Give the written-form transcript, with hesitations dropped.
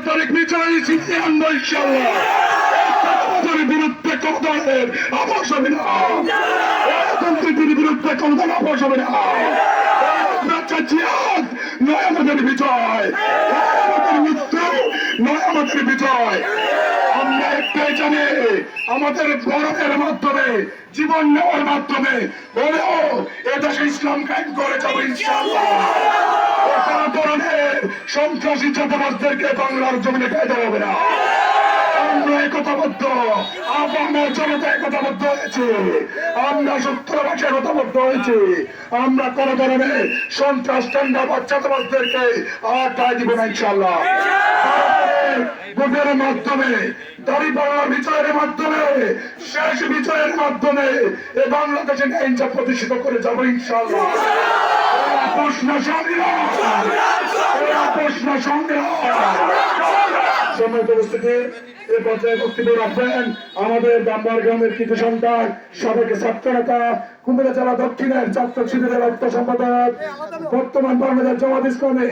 তারিখ বিজয়ী ছিনিয়ে আনবো ইনশাআল্লাহ। বিরুদ্ধে কোন ধরনের আপোষ হবে না, রাজনীতির বিরুদ্ধে কোন ধরনের আপোষ হবে না। জিহাদ নয় আমাদের বিজয়, আমাদের মৃত্যু নয় আমাদের বিজয়। আমরা একটাই জানি, আমাদের বরণের মাধ্যমে, জীবন নেওয়ার মাধ্যমে হলেও এদেশে ইসলাম কায়েম করে যাবো ইনশাআল্লাহ। কোনো ধরনের সন্ত্রাসী চাঁদাবাজদেরকে বাংলার জমিনে খাইতে হবে না। আমরা একতাবদ্ধ, আমার জনতা একতাবদ্ধ হয়েছে, আমরা 17 মাসে একতাবদ্ধ হয়েছি। আমরা কোন ধরনের সন্ত্রাস চাঁদাবাজ চাঁদাবাজদেরকে আর গায়ে দিব না ইনশাআল্লাহ। ভোটের মাধ্যমে, দাঁড়িপাল্লার বিজয়ের মাধ্যমে, শেষ বিজয়ের মাধ্যমে এ বাংলাদেশে ন্যায় প্রতিষ্ঠিত করে যাবো ইনশাআল্লাহ। প্রশ্ন সংগ্রাম, প্রশ্ন সংগ্রাম। সম্মানিত উপস্থিতি, এ পর্যায়ে বক্তব্য রাখবেন আমাদের দামবার গ্রামের কিছু সন্তান, সাবেক ছাত্র নেতা, কুমিল্লা জেলা দক্ষিণের ছাত্র শিবিরের অর্থ সম্পাদক, বর্তমান বাংলাদেশ জামাত ইসলামী